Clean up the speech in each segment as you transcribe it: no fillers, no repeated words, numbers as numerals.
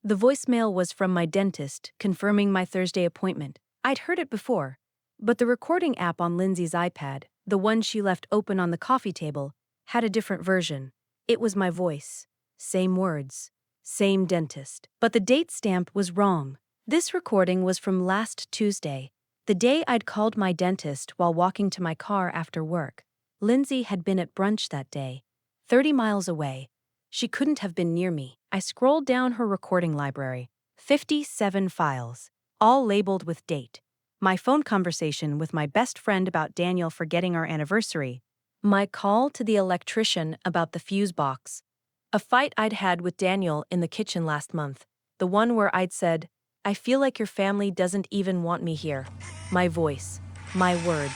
The voicemail was from my dentist, confirming my Thursday appointment. I'd heard it before, but the recording app on Lindsay's iPad, the one she left open on the coffee table, had a different version. It was my voice. Same words. Same dentist. But the date stamp was wrong. This recording was from last Tuesday, the day I'd called my dentist while walking to my car after work. Lindsay had been at brunch that day, 30 miles away. She couldn't have been near me. I scrolled down her recording library. 57 files, all labeled with date. My phone conversation with my best friend about Daniel forgetting our anniversary. My call to the electrician about the fuse box. A fight I'd had with Daniel in the kitchen last month. The one where I'd said, "I feel like your family doesn't even want me here." My voice, my words,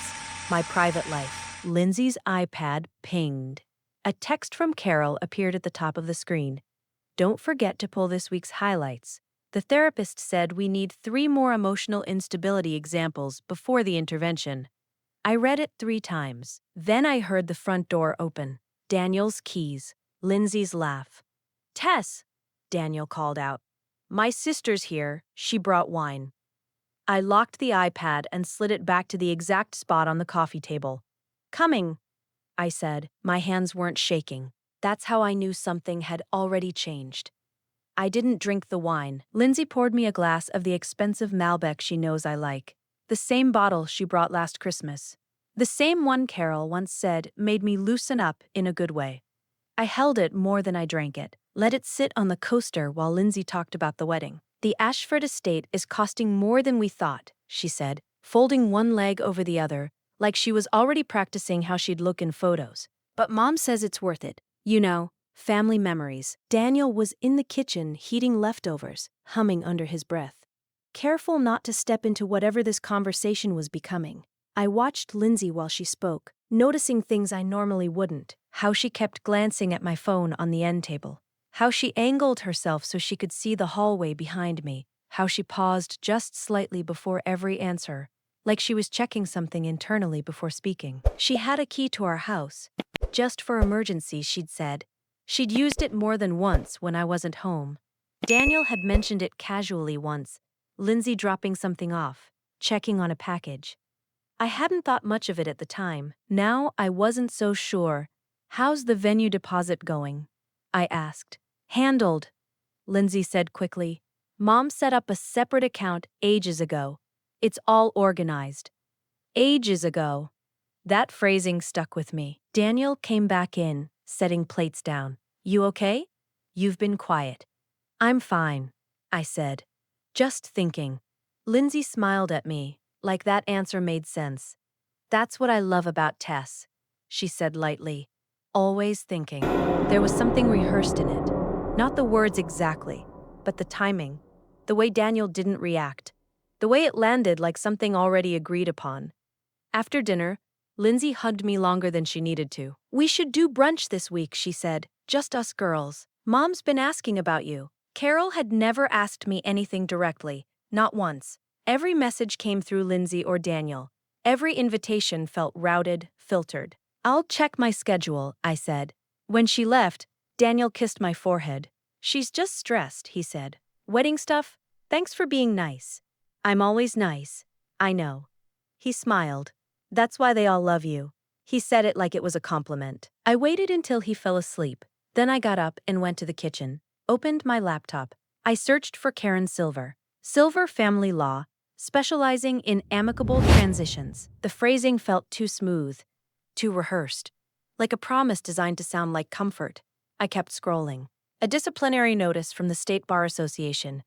my private life. Lindsay's iPad pinged. A text from Carol appeared at the top of the screen. "Don't forget to pull this week's highlights. The therapist said we need 3 more emotional instability examples before the intervention." I read it 3 times. Then I heard the front door open. Daniel's keys. Lindsay's laugh. "Tess!" Daniel called out. "My sister's here. She brought wine." I locked the iPad and slid it back to the exact spot on the coffee table. "Coming," I said. My hands weren't shaking. That's how I knew something had already changed. I didn't drink the wine. Lindsay poured me a glass of the expensive Malbec she knows I like. The same bottle she brought last Christmas. The same one Carol once said made me loosen up in a good way. I held it more than I drank it. Let it sit on the coaster while Lindsay talked about the wedding. "The Ashford estate is costing more than we thought," she said, folding one leg over the other, like she was already practicing how she'd look in photos. "But Mom says it's worth it. You know, family memories." Daniel was in the kitchen heating leftovers, humming under his breath. Careful not to step into whatever this conversation was becoming. I watched Lindsay while she spoke, noticing things I normally wouldn't. How she kept glancing at my phone on the end table. How she angled herself so she could see the hallway behind me. How she paused just slightly before every answer, like she was checking something internally before speaking. She had a key to our house. Just for emergencies, she'd said. She'd used it more than once when I wasn't home. Daniel had mentioned it casually once, Lindsay dropping something off, checking on a package. I hadn't thought much of it at the time. Now I wasn't so sure. "How's the venue deposit going?" I asked. "Handled," Lindsay said quickly. "Mom set up a separate account ages ago. It's all organized." Ages ago. That phrasing stuck with me. Daniel came back in, setting plates down. "You okay? You've been quiet." "I'm fine," I said. "Just thinking." Lindsay smiled at me, like that answer made sense. "That's what I love about Tess," she said lightly. "Always thinking." There was something rehearsed in it. Not the words exactly, but the timing. The way Daniel didn't react. The way it landed like something already agreed upon. After dinner, Lindsay hugged me longer than she needed to. "We should do brunch this week," she said. "Just us girls. Mom's been asking about you." Carol had never asked me anything directly, not once. Every message came through Lindsay or Daniel. Every invitation felt routed, filtered. "I'll check my schedule," I said. When she left, Daniel kissed my forehead. "She's just stressed," he said. "Wedding stuff? Thanks for being nice." "I'm always nice. I know." He smiled. "That's why they all love you." He said it like it was a compliment. I waited until he fell asleep. Then I got up and went to the kitchen, opened my laptop. I searched for Karen Silver. Silver Family Law, specializing in amicable transitions. The phrasing felt too smooth, too rehearsed, like a promise designed to sound like comfort. I kept scrolling. A disciplinary notice from the State Bar Association.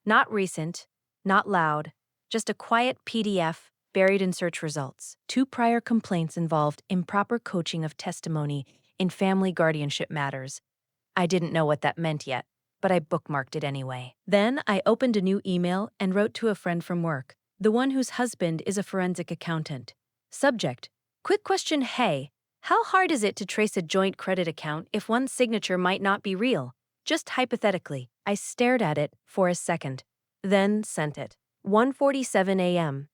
Not recent, not loud, just a quiet PDF buried in search results. 2 prior complaints involved improper coaching of testimony in family guardianship matters. I didn't know what that meant yet, but I bookmarked it anyway. Then I opened a new email and wrote to a friend from work, the one whose husband is a forensic accountant. Subject: quick question. Hey, how hard is it to trace a joint credit account if one's signature might not be real? Just hypothetically. I stared at it for a second, then sent it. 1:47 a.m.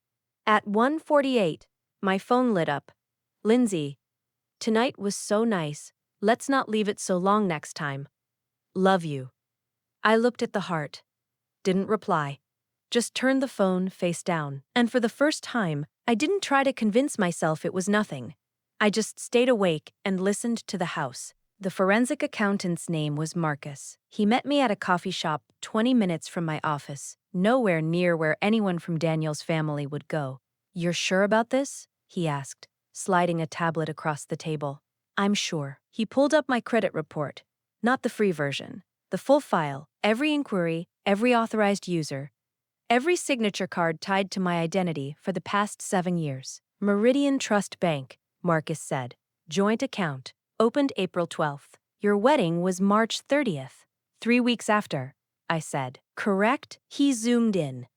At 1:48, my phone lit up. "Lindsay, tonight was so nice. Let's not leave it so long next time. Love you." I looked at the heart. Didn't reply. Just turned the phone face down. And for the first time, I didn't try to convince myself it was nothing. I just stayed awake and listened to the house. The forensic accountant's name was Marcus. He met me at a coffee shop 20 minutes from my office, nowhere near where anyone from Daniel's family would go. "You're sure about this?" he asked, sliding a tablet across the table. "I'm sure." He pulled up my credit report. Not the free version. The full file, every inquiry, every authorized user, every signature card tied to my identity for the past 7 years. "Meridian Trust Bank," Marcus said. "Joint account. Opened April 12th. Your wedding was March 30th. 3 weeks after," I said. "Correct?" He zoomed in.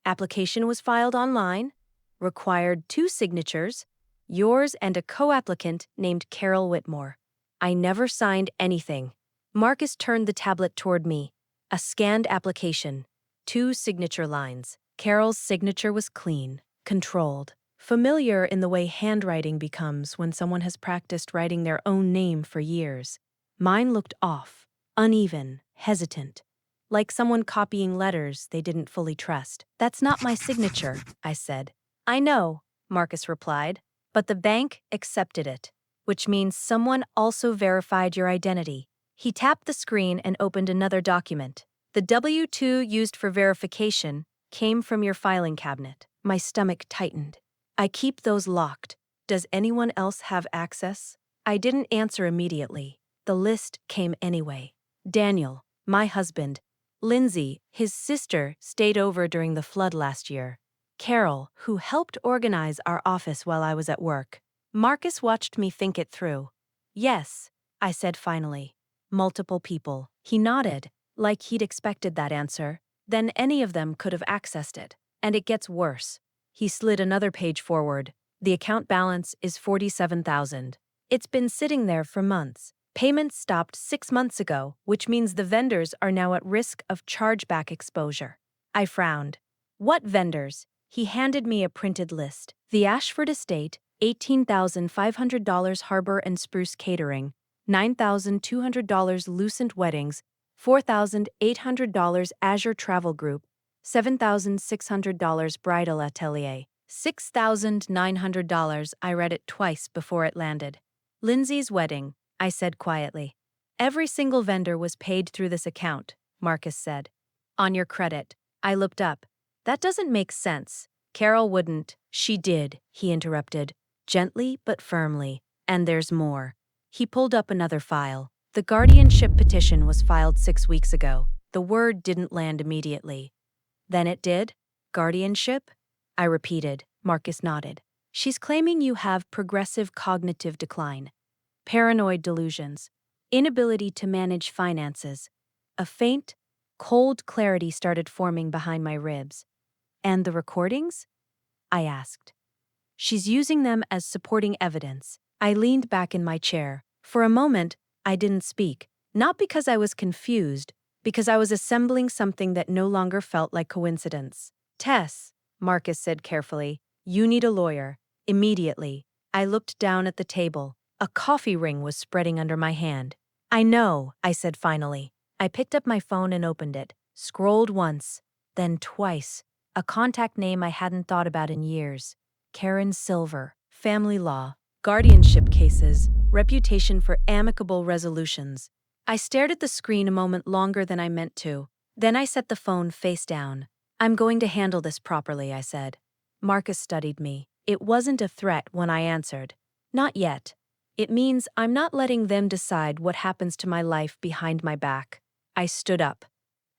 "Application was filed online. Required 2 signatures. Yours and a co-applicant named Carol Whitmore. I never signed anything." Marcus turned the tablet toward me. A scanned application. 2 signature lines. Carol's signature was clean, controlled, familiar in the way handwriting becomes when someone has practiced writing their own name for years. Mine looked off, uneven, hesitant, like someone copying letters they didn't fully trust. "That's not my signature," I said. "I know," Marcus replied, "but the bank accepted it, which means someone also verified your identity." He tapped the screen and opened another document. "The W-2 used for verification came from your filing cabinet." My stomach tightened. "I keep those locked. Does anyone else have access?" I didn't answer immediately. The list came anyway. Daniel, my husband. Lindsay, his sister, stayed over during the flood last year. Carol, who helped organize our office while I was at work. Marcus watched me think it through. "Yes," I said finally. "Multiple people." He nodded, like he'd expected that answer. "Then any of them could have accessed it. And it gets worse." He slid another page forward. "The account balance is $47,000. It's been sitting there for months. Payments stopped 6 months ago, which means the vendors are now at risk of chargeback exposure." I frowned. "What vendors?" He handed me a printed list. The Ashford Estate, $18,500 Harbor and Spruce Catering, $9,200 Lucent Weddings, $4,800 Azure Travel Group, $7,600 Bridal Atelier, $6,900. I read it twice before it landed. "Lindsay's wedding," I said quietly. "Every single vendor was paid through this account," Marcus said. "On your credit." I looked up. "That doesn't make sense. Carol wouldn't." "She did," he interrupted, gently but firmly. "And there's more." He pulled up another file. "The guardianship petition was filed 6 weeks ago." The word didn't land immediately. "Then it did? Guardianship?" I repeated. Marcus nodded. "She's claiming you have progressive cognitive decline, paranoid delusions, inability to manage finances." A faint, cold clarity started forming behind my ribs. "And the recordings?" I asked. "She's using them as supporting evidence." I leaned back in my chair. For a moment, I didn't speak, not because I was confused, because I was assembling something that no longer felt like coincidence. "Tess," Marcus said carefully, "you need a lawyer. Immediately." I looked down at the table. A coffee ring was spreading under my hand. "I know," I said finally. I picked up my phone and opened it, scrolled once, then twice. A contact name I hadn't thought about in years. Karen Silver. Family law. Guardianship cases. Reputation for amicable resolutions. I stared at the screen a moment longer than I meant to. Then I set the phone face down. "I'm going to handle this properly," I said. Marcus studied me. It wasn't a threat when I answered. "Not yet. It means I'm not letting them decide what happens to my life behind my back." I stood up.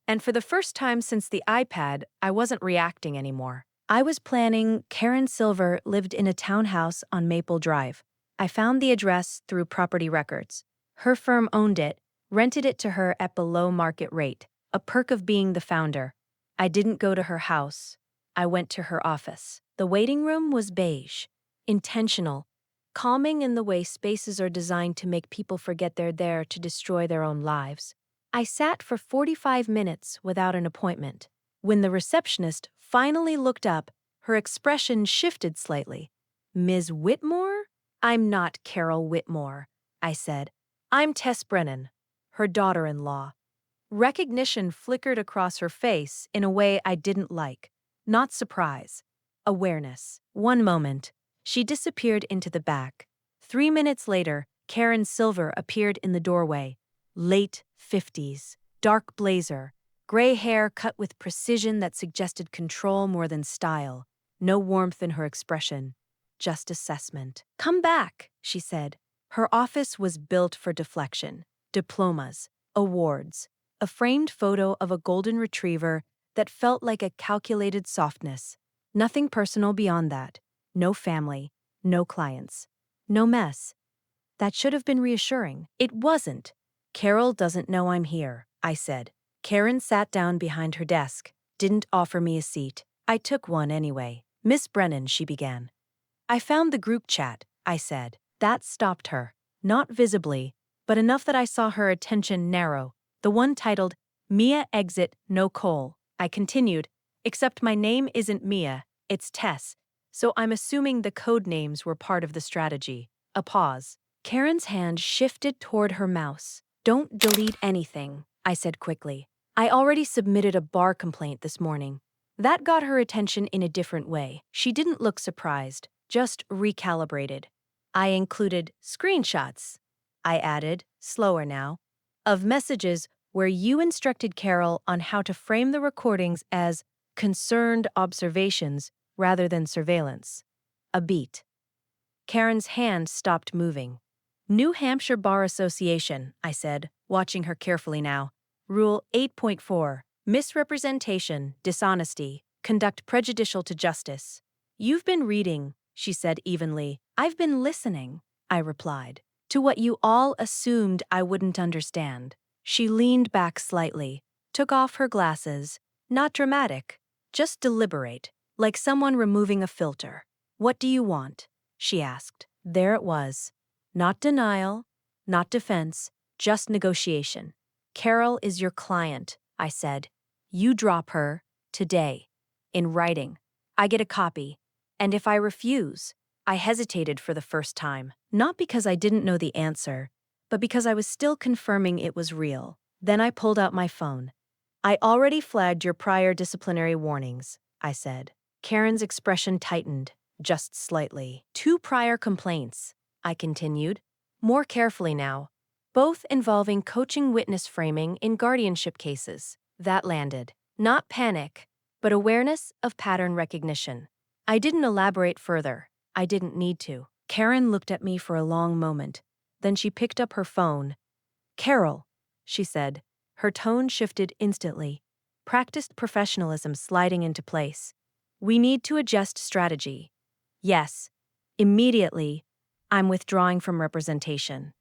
And for the first time since the iPad, I wasn't reacting anymore. I was planning. Karen Silver lived in a townhouse on Maple Drive. I found the address through property records. Her firm owned it, rented it to her at below market rate, a perk of being the founder. I didn't go to her house. I went to her office. The waiting room was beige, intentional, calming in the way spaces are designed to make people forget they're there to destroy their own lives. I sat for 45 minutes without an appointment. When the receptionist finally looked up, her expression shifted slightly. "Ms. Whitmore?" "I'm not Carol Whitmore," I said. "I'm Tess Brennan, her daughter-in-law." Recognition flickered across her face in a way I didn't like. Not surprise. Awareness. One moment. She disappeared into the back. 3 minutes later, Karen Silver appeared in the doorway. Late 50s. Dark blazer. Gray hair cut with precision that suggested control more than style. No warmth in her expression. Just assessment. "Come back," she said. Her office was built for deflection. Diplomas. Awards. A framed photo of a golden retriever that felt like a calculated softness. Nothing personal beyond that. No family. No clients. No mess. That should have been reassuring. It wasn't. "Carol doesn't know I'm here," I said. Karen sat down behind her desk, didn't offer me a seat. I took one anyway. "Miss Brennan," she began. "I found the group chat," I said. That stopped her. Not visibly, but enough that I saw her attention narrow. The one titled, "Mia Exit No Cole." I continued, "Except my name isn't Mia, it's Tess, so I'm assuming the code names were part of the strategy." A pause. Karen's hand shifted toward her mouse. "Don't delete anything," I said quickly. "I already submitted a bar complaint this morning." That got her attention in a different way. She didn't look surprised, just recalibrated. "I included screenshots," I added, slower now, "of messages where you instructed Carol on how to frame the recordings as concerned observations rather than surveillance." A beat. Karen's hand stopped moving. "New Hampshire Bar Association," I said, watching her carefully now. "Rule 8.4. Misrepresentation, dishonesty, conduct prejudicial to justice." "You've been reading," she said evenly. "I've been listening," I replied, "to what you all assumed I wouldn't understand." She leaned back slightly, took off her glasses. Not dramatic, just deliberate, like someone removing a filter. "What do you want?" she asked. There it was. Not denial, not defense, just negotiation. "Carol is your client," I said. "You drop her, today, in writing. I get a copy. And if I refuse," I hesitated for the first time, not because I didn't know the answer, but because I was still confirming it was real. Then I pulled out my phone. "I already flagged your prior disciplinary warnings," I said. Karen's expression tightened, just slightly. "2 prior complaints," I continued, more carefully now, "both involving coaching witness framing in guardianship cases." That landed. Not panic, but awareness of pattern recognition. I didn't elaborate further. I didn't need to. Karen looked at me for a long moment. Then she picked up her phone. "Carol," she said. Her tone shifted instantly. Practiced professionalism sliding into place. "We need to adjust strategy. Yes. Immediately. I'm withdrawing from representation."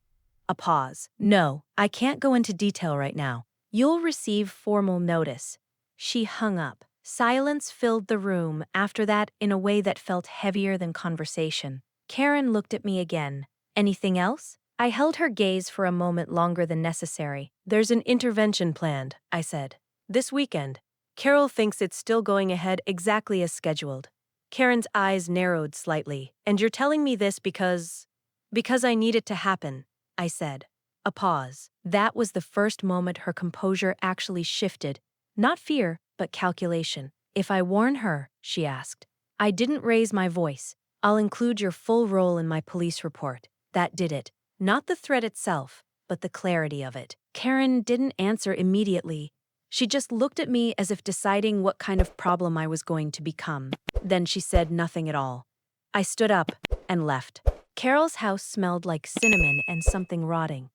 A pause. "No, I can't go into detail right now. You'll receive formal notice." She hung up. Silence filled the room after that in a way that felt heavier than conversation. Karen looked at me again. "Anything else?" I held her gaze for a moment longer than necessary. "There's an intervention planned," I said. "This weekend. Carol thinks it's still going ahead exactly as scheduled." Karen's eyes narrowed slightly. "And you're telling me this because I need it to happen," I said. A pause. That was the first moment her composure actually shifted. Not fear, but calculation. "If I warn her?" she asked. I didn't raise my voice. "I'll include your full role in my police report." That did it. Not the threat itself, but the clarity of it. Karen didn't answer immediately. She just looked at me as if deciding what kind of problem I was going to become. Then she said nothing at all. I stood up and left. Carol's house smelled like cinnamon and something rotting.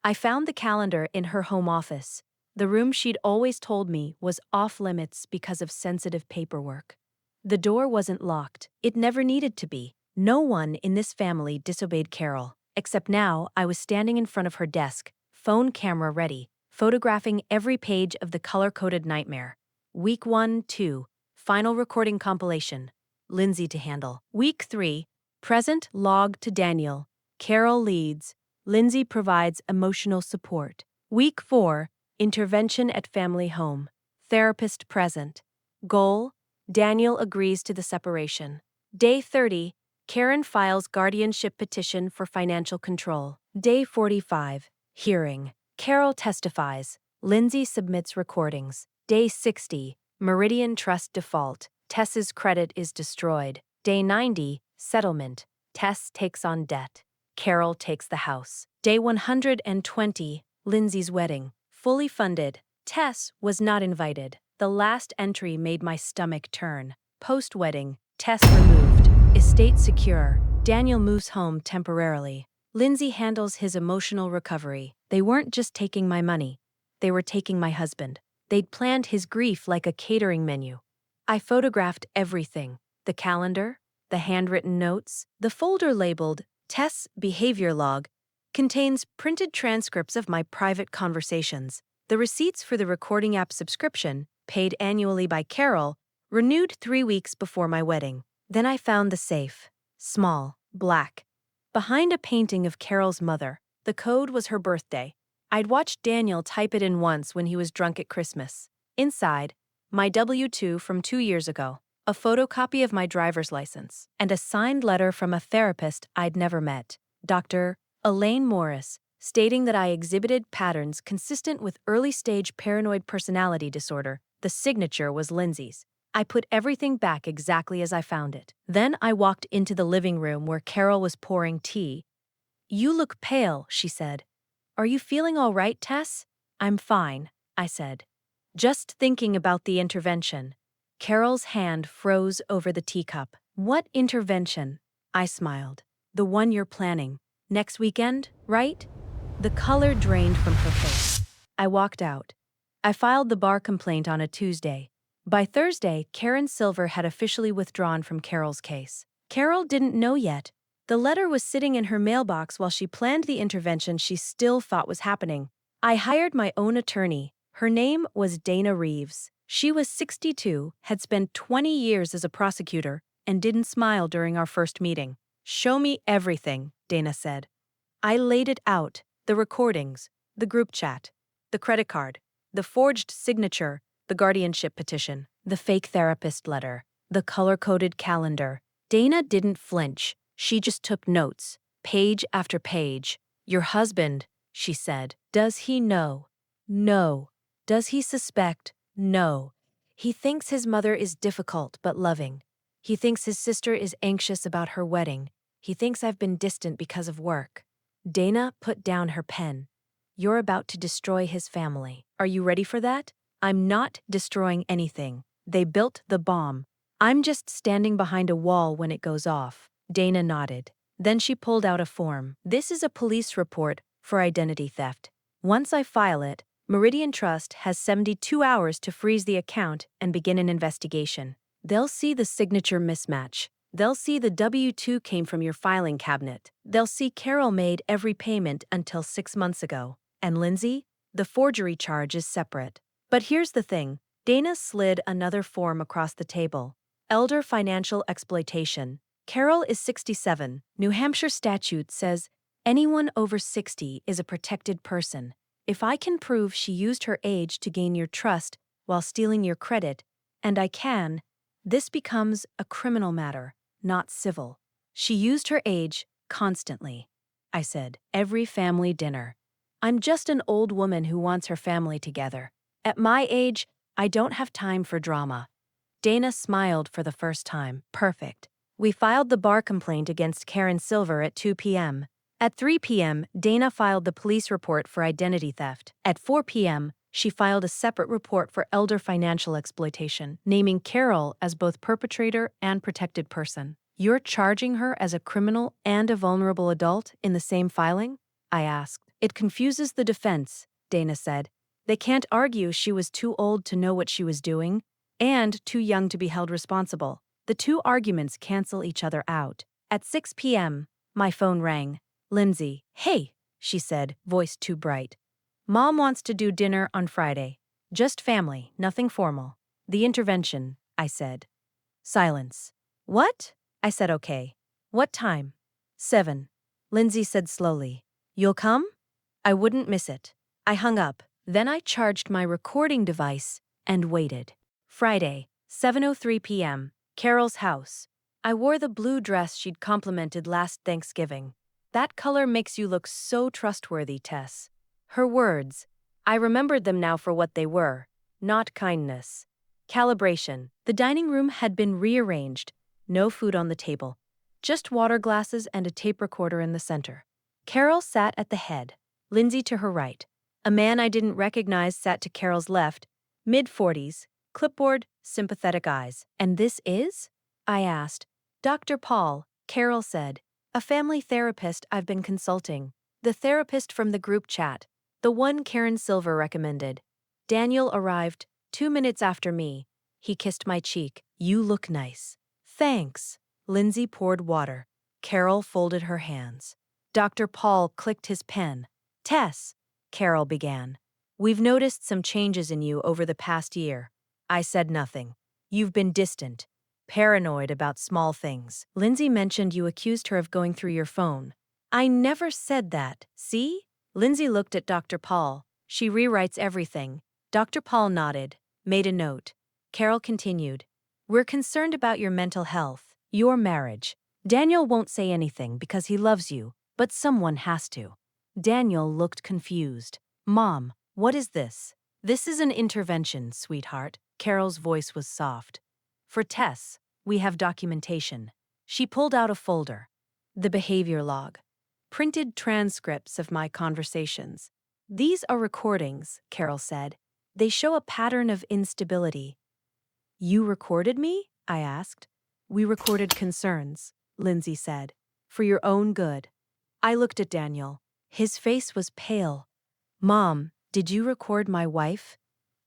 I found the calendar in her home office. The room she'd always told me was off-limits because of sensitive paperwork. The door wasn't locked. It never needed to be. No one in this family disobeyed Carol, except now I was standing in front of her desk, phone camera ready, photographing every page of the color-coded nightmare. Week 1, 2, final recording compilation. Lindsay to handle. Week 3, present log to Daniel. Carol leads. Lindsay provides emotional support. Week 4, intervention at family home. Therapist present. Goal: Daniel agrees to the separation. Day 30, Karen files guardianship petition for financial control. Day 45, hearing. Carol testifies. Lindsay submits recordings. Day 60, Meridian Trust default. Tess's credit is destroyed. Day 90, settlement. Tess takes on debt. Carol takes the house. Day 120, Lindsay's wedding. Fully funded. Tess was not invited. The last entry made my stomach turn. Post-wedding, Tess removed. Estate secure. Daniel moves home temporarily. Lindsay handles his emotional recovery. They weren't just taking my money. They were taking my husband. They'd planned his grief like a catering menu. I photographed everything. The calendar, the handwritten notes, the folder labeled Tess Behavior Log contains printed transcripts of my private conversations. The receipts for the recording app subscription, paid annually by Carol, renewed 3 weeks before my wedding. Then I found the safe. Small, black. Behind a painting of Carol's mother, the code was her birthday. I'd watched Daniel type it in once when he was drunk at Christmas. Inside, my W-2 from 2 years ago, a photocopy of my driver's license, and a signed letter from a therapist I'd never met, Dr. Elaine Morris, stating that I exhibited patterns consistent with early-stage paranoid personality disorder. The signature was Lindsay's. I put everything back exactly as I found it. Then I walked into the living room where Carol was pouring tea. "You look pale," she said. "Are you feeling all right, Tess?" "I'm fine," I said. Just thinking about the intervention. Carol's hand froze over the teacup. "What intervention?" I smiled. "The one you're planning. Next weekend, right?" The color drained from her face. I walked out. I filed the bar complaint on a Tuesday. By Thursday, Karen Silver had officially withdrawn from Carol's case. Carol didn't know yet. The letter was sitting in her mailbox while she planned the intervention she still thought was happening. I hired my own attorney. Her name was Dana Reeves. She was 62, had spent 20 years as a prosecutor, and didn't smile during our first meeting. "Show me everything," Dana said. I laid it out, the recordings, the group chat, the credit card, the forged signature, the guardianship petition, the fake therapist letter, the color-coded calendar. Dana didn't flinch. She just took notes, page after page. "Your husband," she said. "Does he know?" "No." "Does he suspect?" "No." "He thinks his mother is difficult but loving. He thinks his sister is anxious about her wedding. He thinks I've been distant because of work." Dana put down her pen. "You're about to destroy his family. Are you ready for that?" "I'm not destroying anything. They built the bomb. I'm just standing behind a wall when it goes off." Dana nodded. Then she pulled out a form. "This is a police report for identity theft. Once I file it, Meridian Trust has 72 hours to freeze the account and begin an investigation. They'll see the signature mismatch. They'll see the W-2 came from your filing cabinet. They'll see Carol made every payment until 6 months ago. And Lindsay? The forgery charge is separate. But here's the thing." Dana slid another form across the table. "Elder financial exploitation. Carol is 67. New Hampshire statute says anyone over 60 is a protected person. If I can prove she used her age to gain your trust while stealing your credit, and I can, this becomes a criminal matter, not civil. She used her age constantly," I said. "Every family dinner. I'm just an old woman who wants her family together. At my age, I don't have time for drama." Dana smiled for the first time. "Perfect." We filed the bar complaint against Karen Silver at 2 p.m. At 3 p.m., Dana filed the police report for identity theft. At 4 p.m., she filed a separate report for elder financial exploitation, naming Carol as both perpetrator and protected person. "You're charging her as a criminal and a vulnerable adult in the same filing?" I asked. "It confuses the defense," Dana said. "They can't argue she was too old to know what she was doing and too young to be held responsible. The two arguments cancel each other out." At 6 p.m., my phone rang. "Lindsay." "Hey," she said, voice too bright. "Mom wants to do dinner on Friday. Just family, nothing formal." "The intervention," I said. Silence. "What?" I said okay. "What time?" 7. Lindsay said slowly. "You'll come?" I wouldn't miss it. I hung up. Then I charged my recording device and waited. Friday, 7:03 p.m., Carol's house. I wore the blue dress she'd complimented last Thanksgiving. "That color makes you look so trustworthy, Tess." Her words. I remembered them now for what they were, not kindness. Calibration. The dining room had been rearranged, no food on the table, just water glasses and a tape recorder in the center. Carol sat at the head, Lindsay to her right. A man I didn't recognize sat to Carol's left, mid-40s, clipboard, sympathetic eyes. "And this is?" I asked. "Dr. Paul," Carol said. "A family therapist I've been consulting. The therapist from the group chat. The one Karen Silver recommended." Daniel arrived 2 minutes after me. He kissed my cheek. "You look nice." "Thanks." Lindsay poured water. Carol folded her hands. Dr. Paul clicked his pen. "Tess," Carol began, "we've noticed some changes in you over the past year." I said nothing. "You've been distant, paranoid about small things. Lindsay mentioned you accused her of going through your phone." "I never said that, see?" Lindsay looked at Dr. Paul. "She rewrites everything." Dr. Paul nodded, made a note. Carol continued. "We're concerned about your mental health, your marriage. Daniel won't say anything because he loves you, but someone has to." Daniel looked confused. "Mom, what is this?" "This is an intervention, sweetheart." Carol's voice was soft. "For Tess, we have documentation." She pulled out a folder. The behavior log. Printed transcripts of my conversations. "These are recordings," Carol said. "They show a pattern of instability." "You recorded me?" I asked. "We recorded concerns," Lindsay said. "For your own good." I looked at Daniel. His face was pale. "Mom, did you record my wife?"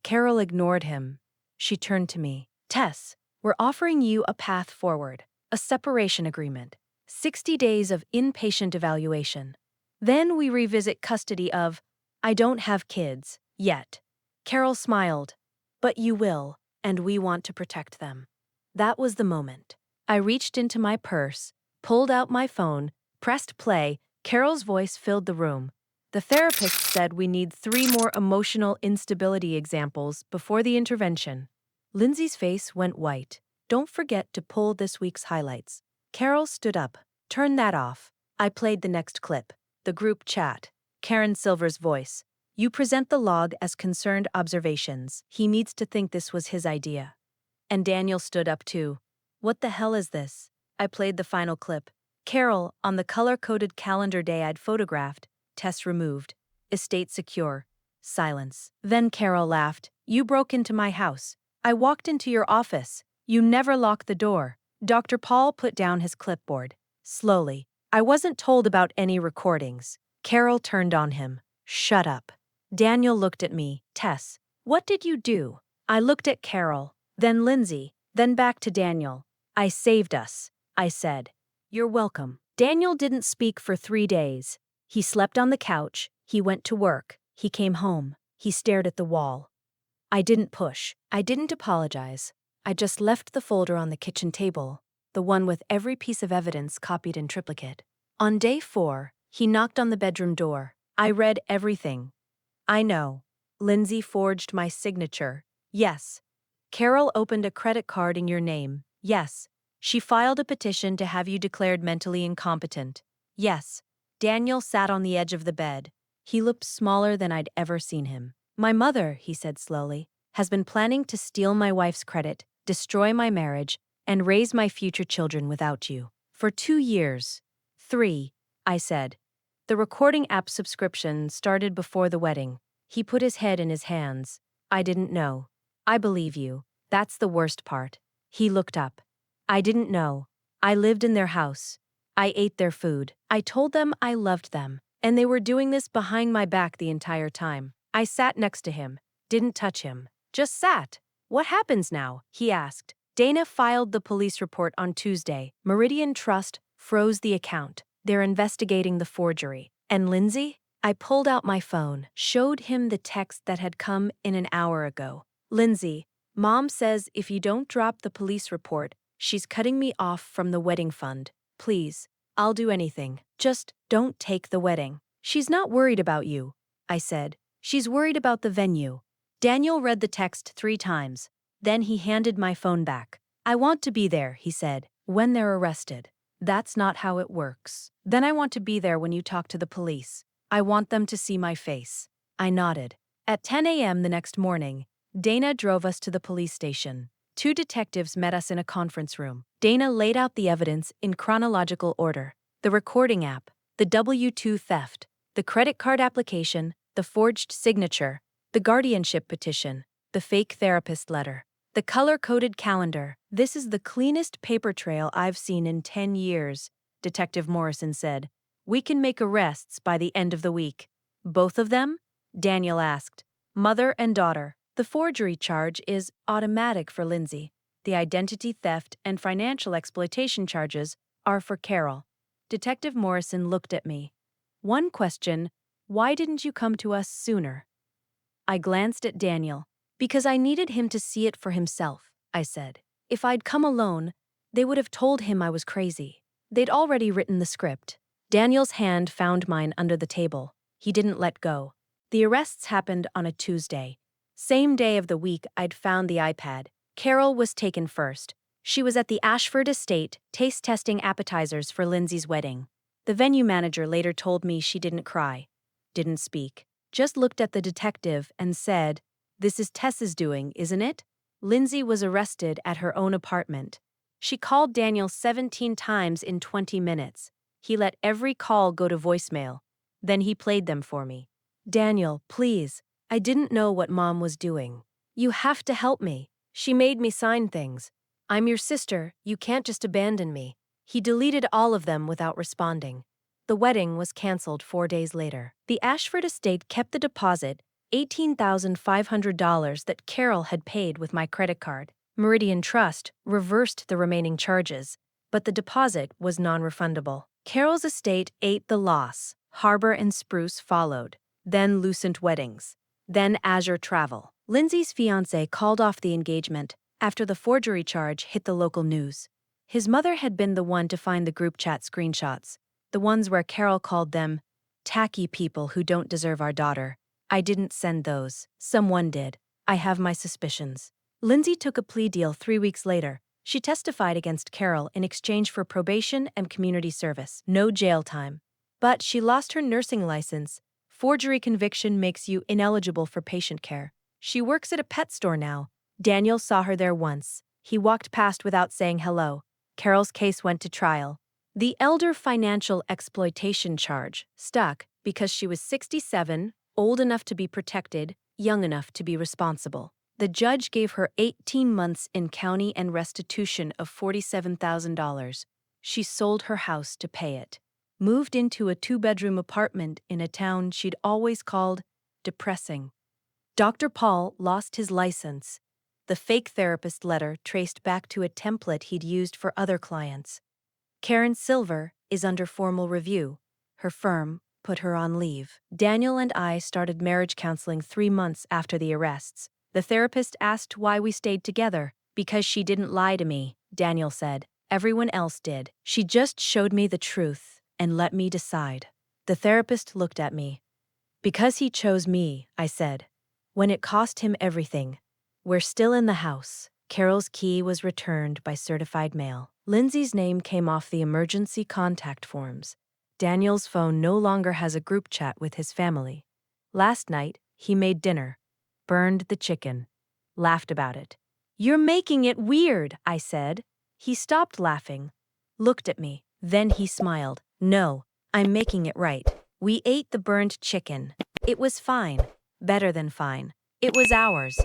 Carol ignored him. She turned to me. "Tess, we're offering you a path forward, a separation agreement, 60 days of inpatient evaluation. Then we revisit custody of, I don't have kids, yet." Carol smiled. "But you will, and we want to protect them." That was the moment. I reached into my purse, pulled out my phone, pressed play. Carol's voice filled the room. "The therapist said we need 3 more emotional instability examples before the intervention." Lindsay's face went white. "Don't forget to pull this week's highlights." Carol stood up. "Turn that off." I played the next clip. The group chat. Karen Silver's voice. "You present the log as concerned observations. He needs to think this was his idea." And Daniel stood up too. "What the hell is this?" I played the final clip. Carol, on the color-coded calendar day I'd photographed, Tess removed. Estate secure. Silence. Then Carol laughed. "You broke into my house. I walked into your office. You never locked the door." Dr. Paul put down his clipboard. Slowly. "I wasn't told about any recordings." Carol turned on him. "Shut up." Daniel looked at me. "Tess, what did you do?" I looked at Carol, then Lindsay, then back to Daniel. "I saved us," I said. "You're welcome." Daniel didn't speak for 3 days. He slept on the couch, he went to work, he came home, he stared at the wall. I didn't push, I didn't apologize. I just left the folder on the kitchen table, the one with every piece of evidence copied in triplicate. On day 4, he knocked on the bedroom door. I read everything. "I know. Lindsay forged my signature." "Yes." "Carol opened a credit card in your name." "Yes." "She filed a petition to have you declared mentally incompetent." "Yes." Daniel sat on the edge of the bed. He looked smaller than I'd ever seen him. "My mother," he said slowly, "has been planning to steal my wife's credit, destroy my marriage, and raise my future children without you. For 2 years. 3, I said. The recording app subscription started before the wedding. He put his head in his hands. "I didn't know." "I believe you. That's the worst part." He looked up. "I didn't know. I lived in their house. I ate their food. I told them I loved them. And they were doing this behind my back the entire time." I sat next to him. Didn't touch him. Just sat. "What happens now?" he asked. "Dana filed the police report on Tuesday. Meridian Trust froze the account. They're investigating the forgery." "And Lindsay?" I pulled out my phone, showed him the text that had come in an hour ago. "Lindsay, Mom says if you don't drop the police report, she's cutting me off from the wedding fund. Please, I'll do anything. Just don't take the wedding." "She's not worried about you," I said. "She's worried about the venue." Daniel read the text 3 times. Then he handed my phone back. "I want to be there," he said, "when they're arrested." "That's not how it works." "Then I want to be there when you talk to the police. I want them to see my face." I nodded. At 10 a.m. the next morning, Dana drove us to the police station. Two detectives met us in a conference room. Dana laid out the evidence in chronological order: the recording app, the W-2 theft, the credit card application, the forged signature, the guardianship petition, the fake therapist letter, the color-coded calendar. "This is the cleanest paper trail I've seen in 10 years, Detective Morrison said. "We can make arrests by the end of the week." "Both of them?" Daniel asked. "Mother and daughter. The forgery charge is automatic for Lindsay. The identity theft and financial exploitation charges are for Carol." Detective Morrison looked at me. "One question: why didn't you come to us sooner?" I glanced at Daniel. "Because I needed him to see it for himself," I said. "If I'd come alone, they would have told him I was crazy. They'd already written the script." Daniel's hand found mine under the table. He didn't let go. "The arrests happened on a Tuesday. Same day of the week I'd found the iPad. Carol was taken first. She was at the Ashford estate taste-testing appetizers for Lindsay's wedding. The venue manager later told me she didn't cry, didn't speak, just looked at the detective and said, 'This is Tess's doing, isn't it?' Lindsay was arrested at her own apartment. She called Daniel 17 times in 20 minutes. He let every call go to voicemail. Then he played them for me. 'Daniel, please. I didn't know what Mom was doing. You have to help me. She made me sign things. I'm your sister, you can't just abandon me.' He deleted all of them without responding. The wedding was canceled 4 days later. The Ashford estate kept the deposit, $18,500 that Carol had paid with my credit card. Meridian Trust reversed the remaining charges, but the deposit was non-refundable. Carol's estate ate the loss. Harbor and Spruce followed. Then Lucent Weddings. Then Azure Travel. Lindsay's fiancé called off the engagement after the forgery charge hit the local news. His mother had been the one to find the group chat screenshots, the ones where Carol called them tacky people who don't deserve our daughter. I didn't send those. Someone did. I have my suspicions. Lindsay took a plea deal 3 weeks later. She testified against Carol in exchange for probation and community service. No jail time. But she lost her nursing license. Forgery conviction makes you ineligible for patient care. She works at a pet store now. Daniel saw her there once. He walked past without saying hello. Carol's case went to trial. The elder financial exploitation charge stuck because she was 67, old enough to be protected, young enough to be responsible. The judge gave her 18 months in county and restitution of $47,000. She sold her house to pay it. Moved into a 2-bedroom apartment in a town she'd always called depressing. Dr. Paul lost his license. The fake therapist letter traced back to a template he'd used for other clients. Karen Silver is under formal review. Her firm put her on leave. Daniel and I started marriage counseling 3 months after the arrests. The therapist asked why we stayed together. "Because she didn't lie to me," Daniel said. "Everyone else did. She just showed me the truth and let me decide." The therapist looked at me. "Because he chose me," I said. "When it cost him everything." We're still in the house. Carol's key was returned by certified mail. Lindsay's name came off the emergency contact forms. Daniel's phone no longer has a group chat with his family. Last night, he made dinner, burned the chicken, laughed about it. "You're making it weird," I said. He stopped laughing, looked at me, then he smiled. "No, I'm making it right. We ate the burned chicken. It was fine. Better than fine. It was ours.